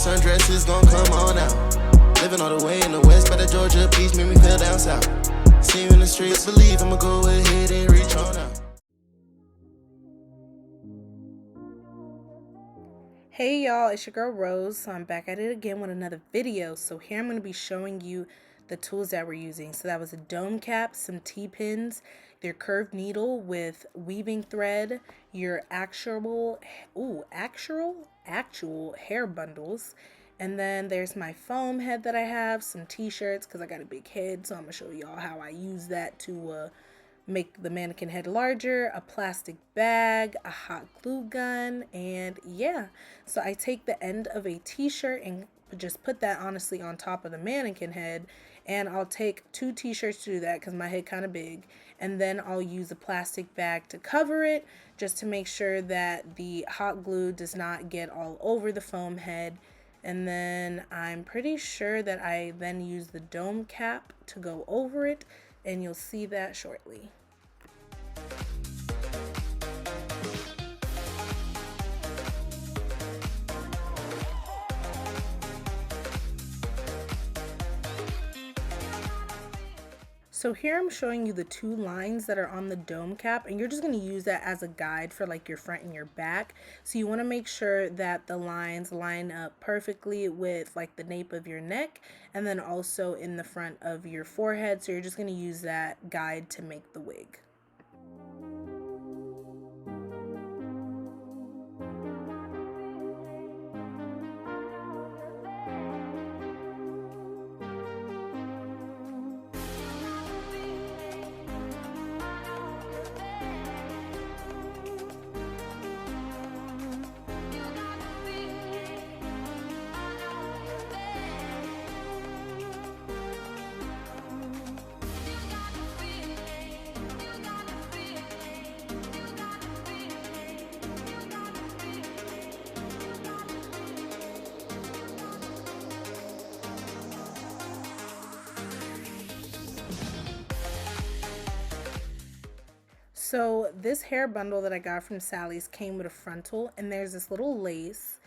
sundresses gon' come on out. Living all the way in the west, but the Georgia peace made me feel down south. See you in the streets, believe I'ma go ahead and reach on out. Hey y'all, it's your girl Rose. So I'm back at it again with another video. So here I'm going to be showing you the tools that we're using. So that was a dome cap, some T-pins, your curved needle with weaving thread, your actual hair bundles, and then there's my foam head that I have, some t-shirts because I got a big head, so I'm gonna show y'all how I use that to make the mannequin head larger, a plastic bag, a hot glue gun, and yeah. So I take the end of a t-shirt and just put that honestly on top of the mannequin head, and I'll take 2 t-shirts to do that because my head kind of big, and then I'll use a plastic bag to cover it just to make sure that the hot glue does not get all over the foam head. And then I'm pretty sure that I then use the dome cap to go over it, and you'll see that shortly. So here I'm showing you the 2 lines that are on the dome cap, and you're just going to use that as a guide for like your front and your back. So you want to make sure that the lines line up perfectly with like the nape of your neck and then also in the front of your forehead. So you're just going to use that guide to make the wig. So this hair bundle that I got from Sally's came with a frontal, and there's this little lace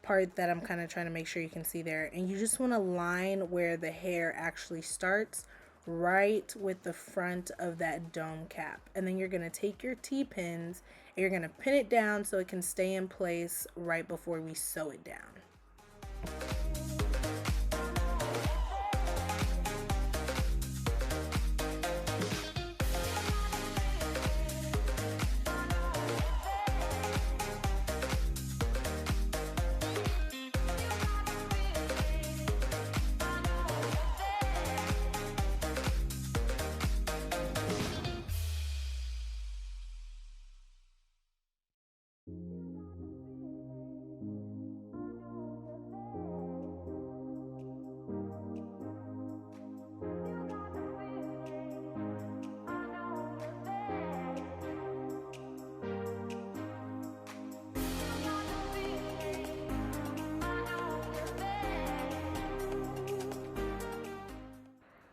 part that I'm kind of trying to make sure you can see there, and you just want to line where the hair actually starts right with the front of that dome cap. And then you're going to take your T-pins and you're going to pin it down so it can stay in place right before we sew it down.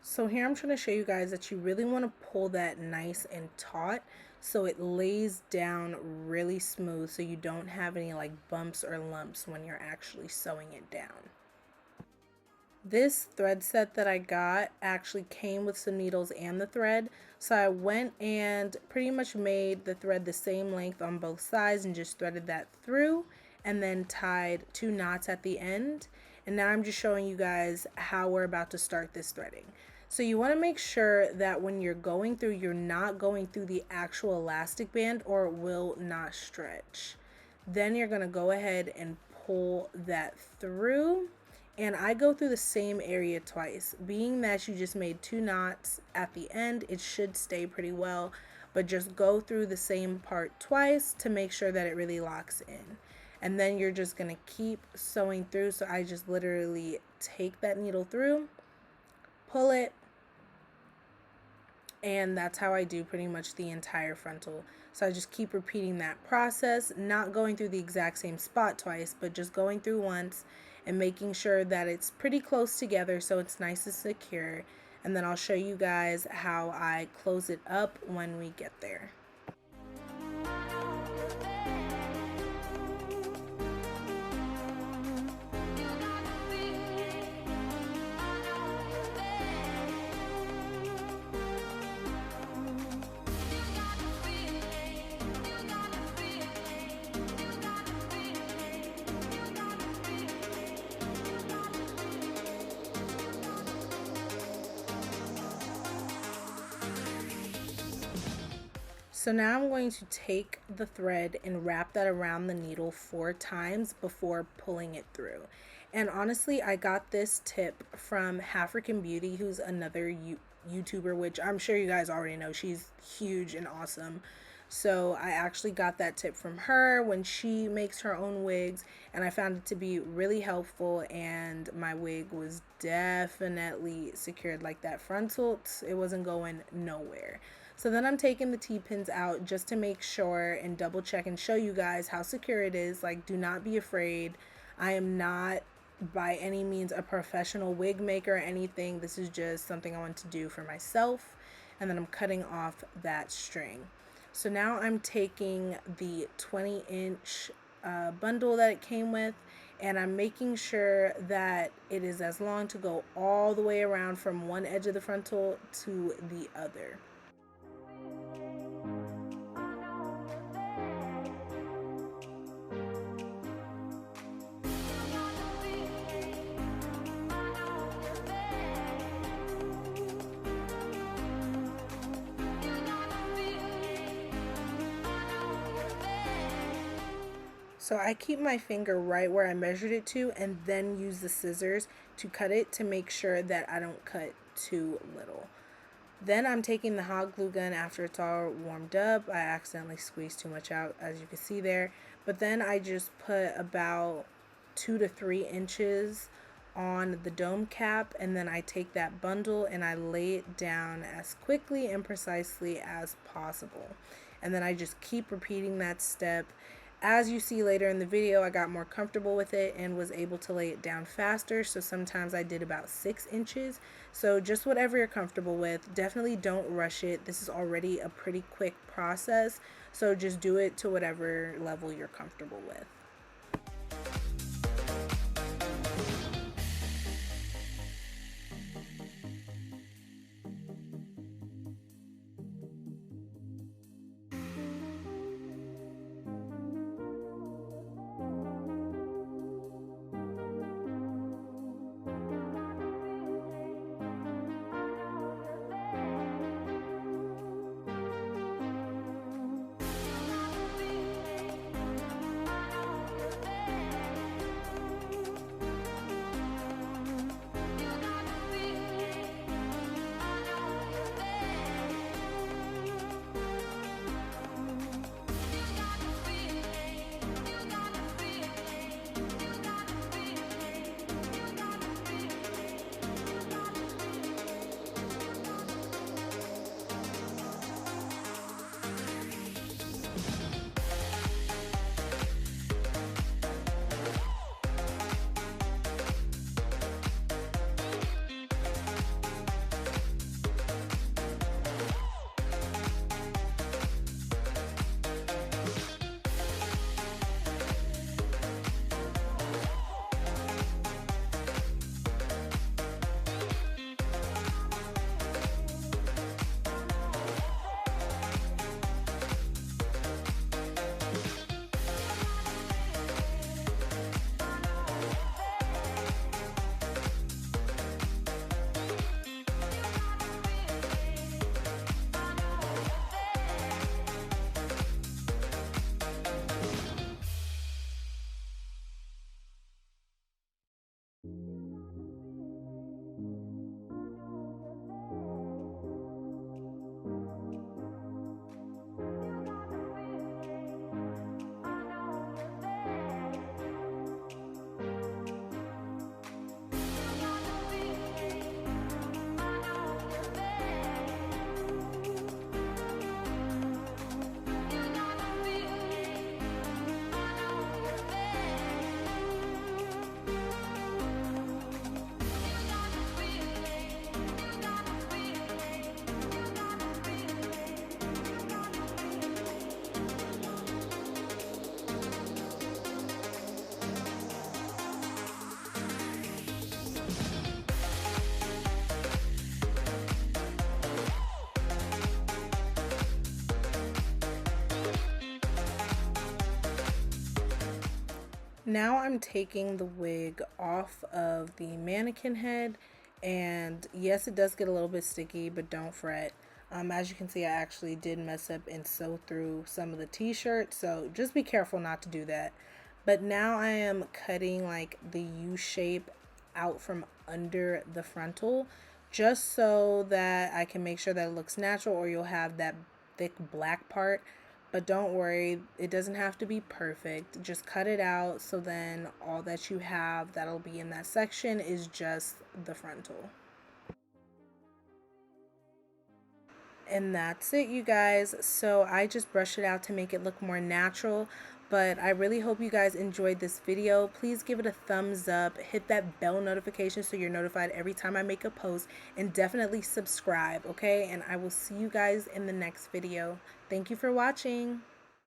So here I'm trying to show you guys that you really want to pull that nice and taut so it lays down really smooth so you don't have any like bumps or lumps when you're actually sewing it down. This thread set that I got actually came with some needles and the thread, so I went and pretty much made the thread the same length on both sides and just threaded that through and then tied 2 knots at the end. And now I'm just showing you guys how we're about to start this threading. So you want to make sure that when you're going through, you're not going through the actual elastic band or it will not stretch. Then you're going to go ahead and pull that through. And I go through the same area twice. Being that you just made 2 knots at the end, it should stay pretty well. But just go through the same part twice to make sure that it really locks in. And then you're just going to keep sewing through. So I just literally take that needle through, pull it, and that's how I do pretty much the entire frontal. So I just keep repeating that process, not going through the exact same spot twice, but just going through once and making sure that it's pretty close together so it's nice and secure. And then I'll show you guys how I close it up when we get there. So now I'm going to take the thread and wrap that around the needle 4 times before pulling it through. And honestly, I got this tip from African Beauty, who's another YouTuber, which I'm sure you guys already know. She's huge and awesome. So I actually got that tip from her when she makes her own wigs, and I found it to be really helpful, and my wig was definitely secured. Like that frontal, it wasn't going nowhere. So then I'm taking the T-pins out just to make sure and double check and show you guys how secure it is. Like, do not be afraid. I am not by any means a professional wig maker or anything. This is just something I want to do for myself. And then I'm cutting off that string. So now I'm taking the 20-inch bundle that it came with, and I'm making sure that it is as long to go all the way around from one edge of the frontal to the other. So I keep my finger right where I measured it to, and then use the scissors to cut it to make sure that I don't cut too little. Then I'm taking the hot glue gun after it's all warmed up. I accidentally squeezed too much out, as you can see there. But then I just put about 2 to 3 inches on the dome cap, and then I take that bundle and I lay it down as quickly and precisely as possible. And then I just keep repeating that step. As you see later in the video, I got more comfortable with it and was able to lay it down faster. So sometimes I did about 6 inches. So just whatever you're comfortable with. Definitely don't rush it. This is already a pretty quick process. So just do it to whatever level you're comfortable with. Now I'm taking the wig off of the mannequin head, and yes, it does get a little bit sticky, but don't fret. As you can see, I actually did mess up and sew through some of the t-shirt, so just be careful not to do that. But now I am cutting like the U shape out from under the frontal, just so that I can make sure that it looks natural, or you'll have that thick black part. But don't worry, it doesn't have to be perfect. Just cut it out, so then all that you have that'll be in that section is just the frontal. And that's it, you guys. So I just brushed it out to make it look more natural, but I really hope you guys enjoyed this video. Please give it a thumbs up, hit that bell notification so you're notified every time I make a post, and definitely subscribe, okay? And I will see you guys in the next video. Thank you for watching.